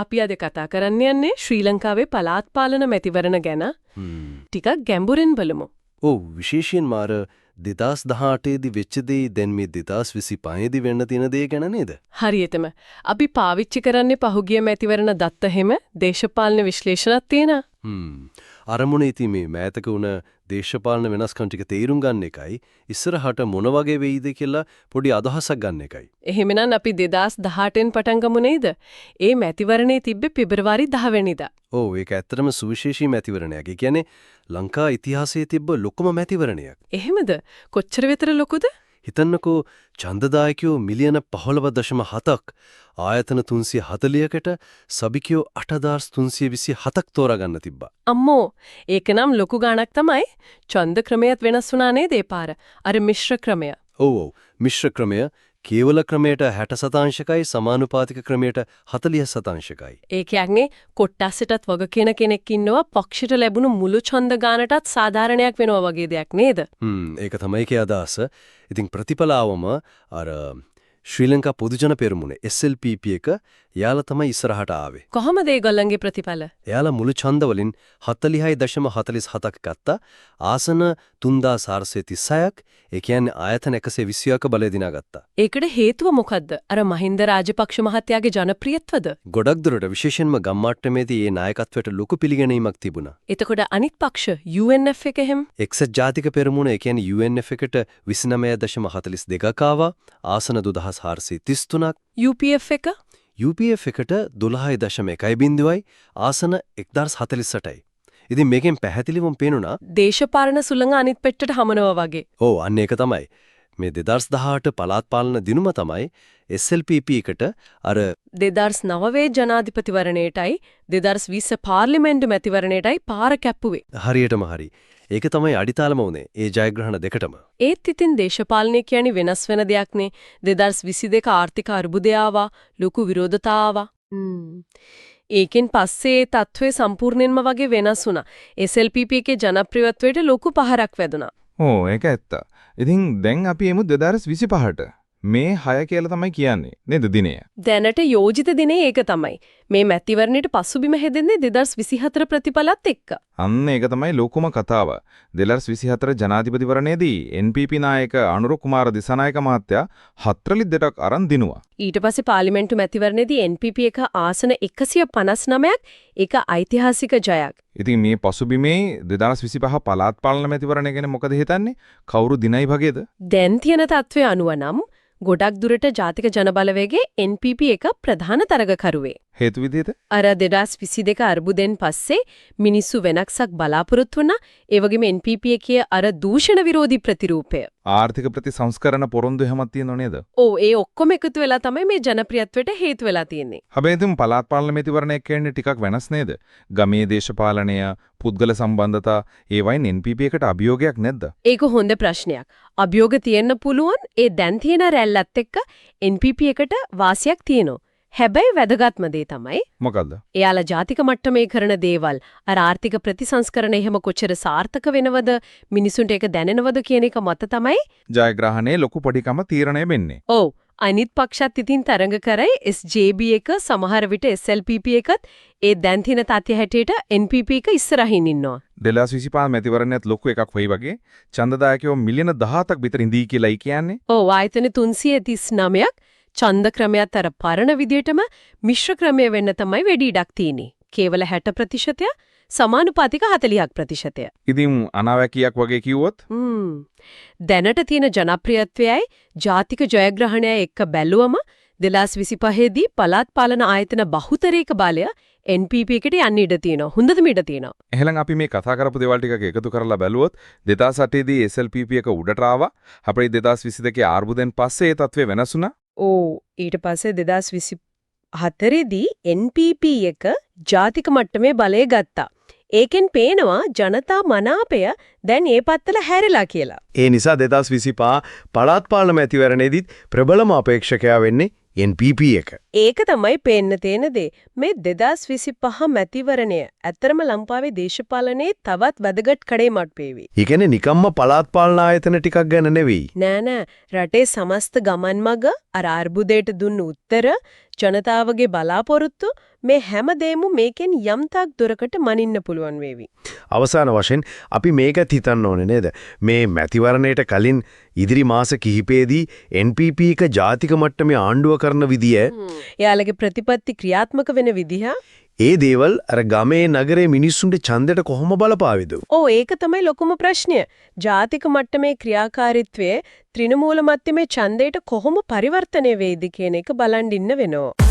අපි අද කතා කරන්න යන්නේ ශ්‍රී ලංකාවේ පළාත් පාලන මැතිවරණ ගැන. ටිකක් ගැඹුරින් බලමු. ඔව් විශේෂයෙන් මාර 2018 දී වෙච්ච දේ දැන් මේ 2025 දී වෙන්න තියෙන දේ ගැන නේද? හරියටම. අපි පාවිච්චි කරන්නේ පහුගිය මැතිවරණ දත්ත හැම දේශපාලන විශ්ලේෂණයක් තියෙන. අරමුණ ඉතින් මේ මෑතක උන දේශපාලන වෙනස්කම් ටික තේරුම් ගන්න එකයි ඉස්සරහට මොන වගේ වෙයිද කියලා පොඩි අදහසක් ගන්න එකයි. එහෙමනම් අපි 2018න් පටන් ගමු නේද? ඒ මැතිවරණේ තිබ්බේ පෙබරවාරි 10 වෙනිදා. ඔව් ඒක ඇත්තටම සුවිශේෂී මැතිවරණයක්. ඒ කියන්නේ ලංකා ඉතිහාසයේ තිබ්බ ලොකුම මැතිවරණයක්. එහෙමද? කොච්චර විතර ලොකුද? හිතන්නකෝ ඡන්දදායකයෝ මිලියන 15.7ක් ආයතන 340කට සබිකයෝ 8327ක් තෝරාගන්න තිබ්බා. අම්මෝ ඒකනම් ලොකු ගාණක් තමයි. ඡන්ද ක්‍රමයක් වෙනස් වුණා නේද ඒ පාර? අර මිශ්‍ර ක්‍රමය. ඔව් මිශ්‍ර ක්‍රමය කේවල ක්‍රමයට 60%යි සමානුපාතික ක්‍රමයට 40%යි. ඒ කියන්නේ කොට්ටස්සටත් වග කියන කෙනෙක් ඉන්නවා පක්ෂයට ලැබුණු මුළු ඡන්ද ගානටත් සාධාරණයක් වෙනවා වගේ දෙයක් නේද? ඒක තමයි කේ අදහස. ඉතින් ප්‍රතිපලාවම අර ශ්‍රී ලංකා පොදුජන පෙරමුණ SLPP එක යාලා තමයි ඉස්සරහට ආවේ. කොහොමද ඒගොල්ලන්ගේ ප්‍රතිඵල? එයාලා මුළු ඡන්ද වලින් 40.47ක් ගත්තා. ආසන 3436ක්, ඒ කියන්නේ ආයතන 120ක බලය දිනාගත්තා. ඒකට හේතුව මොකද්ද? අර මහින්ද රාජපක්ෂ මහත්තයාගේ ජනප්‍රියත්වද? ගොඩක් දුරට විශේෂයෙන්ම ගම්මට්ටමේදී මේ නායකත්වයට ලොකු පිළිගැනීමක් තිබුණා. එතකොට අනිත් පක්ෂ UNF එක එහෙම? එක්සත් ජාතික පෙරමුණ, ඒ කියන්නේ UNF එකට 29.42ක් ආවා. ආසන 2433ක්. UPF එක? UPF එකට 12.1යි ආසන 1048යි. ඉතින් මේකෙන් පැහැදිලිවම පේනුණා දේශපාලන සුළඟ අනිත් පෙට්ටට හමනවා වගේ. ඔව් අන්න ඒක තමයි. මේ 2018 පළාත් පාලන දිනුම තමයි SLPP එකට අර 2009 ජනාධිපතිවරණයටයි 2020 පාර්ලිමේන්තු මැතිවරණයටයි පාර කැප්පුවේ. හරියටම හරි. ඒක තමයි අඩිතාලම උනේ. ඒ ජයග්‍රහණ දෙකටම. ඒත් ඉතින් දේශපාලනය කියන්නේ වෙනස් වෙන දෙයක්නේ. 2022 ආර්ථික අර්බුදය ආවා, ලොකු විරෝධතා ආවා. ඒකෙන් පස්සේ තත්ත්වය සම්පූර්ණයෙන්ම වගේ වෙනස් වුණා. SLPP එකේ ජනප්‍රියත්වයට ලොකු පහරක් වැදුනා. ඕ ඒක ඇත්ත. ඉතින් දැන් අපි එමු 2025ට. මේ 6 කියලා තමයි කියන්නේ නේද දිනය? දැනට යෝජිත දිනේ ඒක තමයි. මේ මැතිවරණයට පසුබිම හැදෙන්නේ 2024 ප්‍රතිඵලත් එක්ක. අන්න ඒක තමයි ලෝකම කතාව. 2024 ජනාධිපතිවරණයේදී NPP නායක අනුර කුමාර දිසානායක මහත්තයා 42ක් අරන් දිනුවා. ඊට පස්සේ පාර්ලිමේන්තු මැතිවරණයේදී NPP එක ආසන 159ක් ඒක ඓතිහාසික ජයක්. ඉතින් මේ පසුබිමේ 2025 පළාත් පාලන මැතිවරණය ගැන මොකද හිතන්නේ? කවුරු දිනයි වගේද? දැන් තියෙන තත්ත්වය අනුව නම් ගොඩක් දුරට ජාතික ජනබලවේගයේ NPP එක ප්‍රධාන තරගකරුවේ. හේතු විදිහට? අර 2022 අර්බුදෙන් පස්සේ මිනිස්සු වෙනක්සක් බලාපොරොත්තු වුණා. ඒ වගේම NPP එකේ අර දූෂණ විරෝධී ප්‍රතිරූපය. ආර්ථික ප්‍රතිසංස්කරණ පොරොන්දු එහෙමත් තියෙනව නේද? ඔව් ඒ ඔක්කොම එකතු වෙලා තමයි මේ ජනප්‍රියත්වයට හේතු වෙලා තියෙන්නේ. හැබැයි ඉතින් පළාත් පාලන මැතිවරණයක් කියන්නේ ටිකක් වෙනස් නේද? ගමේ දේශපාලනය, පුද්ගල සම්බන්ධතා ඒවයින් NPP එකට අභියෝගයක් නැද්ද? ඒක හොඳ ප්‍රශ්නයක්. අභියෝග තියෙන්න පුළුවන්. ඒ දැන් තියෙන රැල්ලත් එක්ක NPP එකට වාසියක් තියෙනවා. හැබැයි වැදගත්ම දේ තමයි මොකද්ද? එයාලා ජාතික මට්ටමේ කරන දේවල් අර ආර්ථික ප්‍රතිසංස්කරණ එහෙම කොච්චර සාර්ථක වෙනවද මිනිසුන්ට ඒක දැනෙනවද කියන එක මත තමයි ජයග්‍රහණයේ ලොකු පොඩිකම තීරණය වෙන්නේ. ඔව් අනිත් පක්ෂත් ඉතින් තරඟ කරයි SJB එක සමහර විට SLPP එකත් ඒ දැන් තියෙන තත්ත්වය හැටියට NPP එක ඉස්සරහින් ඉන්නවා. 2025 මැතිවරණයත් ලොකු එකක් වෙයි වගේ ඡන්දදායකයෝ මිලියන 17ක් විතර ඉඳී කියලායි කියන්නේ. ඔව් ආයතන 339ක් ඡන්ද ක්‍රමයට අර පරණ විදියටම මිශ්‍ර ක්‍රමය වෙන්න තමයි වැඩි ඉඩක් තියෙන්නේ. කේවල 60% සමානුපාතික 40%. ඉතින් අනාවැකියක් වගේ කිව්වොත් දැනට තියෙන ජනප්‍රියත්වයයි ජාතික ජයග්‍රහණයයි එක්ක බැලුවම 2025 දී පළාත් පාලන ආයතන බහුතරයක බලය NPP එකට යන්න ඉඩ තියෙනවා. හොඳටම ඉඩ තියෙනවා. එහෙනම් අපි මේ කතා කරපු දේවල් ටිකක් එකතු කරලා බැලුවොත් 2008 දී SLPP එක උඩට ආවා. අපේ 2022 ආර්බුදෙන් පස්සේ ඒ තත්ත්වය වෙනස් වුණා. ඊට පස්සේ 2024 දී NPP එක ජාතික මට්ටමේ බලය ගත්තා. ඒකෙන් පේනවා ජනතා මනාපය දැන් ඒ පැත්තට හැරිලා කියලා. ඒ නිසා 2025 පළාත් පාලන මැතිවරණයේදී ප්‍රබලම අපේක්ෂකයා වෙන්නේ NPP එක. ඒක තමයි පේන්න තියෙන දේ. මේ 2025 මැතිවරණය ඇත්තරම ලංකාවේ දේශපාලනයේ තවත් වැදගත් කඩේමක් වේවි. ඒ කියන්නේ නිකම්ම පළාත් පාලන ආයතන ටිකක් ගැන නෙවෙයි. නෑ රටේ සමස්ත ගමන් මග අර අර්බුදයට දුන්න උත්තර ජනතාවගේ බලාපොරොත්තු මේ හැම දෙයක්ම මේකෙන් යම් තාක් දුරකට මනින්න පුළුවන් වේවි. අවසාන වශයෙන් අපි මේකත් හිතන්න ඕනේ නේද? මේ මැතිවරණයට කලින් ඉදිරි මාස කිහිපයේදී NPP එක ජාතික මට්ටමේ ආණ්ඩුව කරන විදිය එයාලගේ ප්‍රතිපත්ති ක්‍රියාත්මක වෙන විදිහ ඒ දේවල් අර ගමේ නගරේ මිනිස්සුන්ට ඡන්දයට කොහොම බලපාවිද? ඒක තමයි ලොකුම ප්‍රශ්නය. ජාතික මට්ටමේ ක්‍රියාකාරීත්වයේ ත්‍රිණමූල මට්ටමේ ඡන්දයට කොහොම පරිවර්තනය වෙයිද කියන එක බලන් ඉන්න වෙනවා.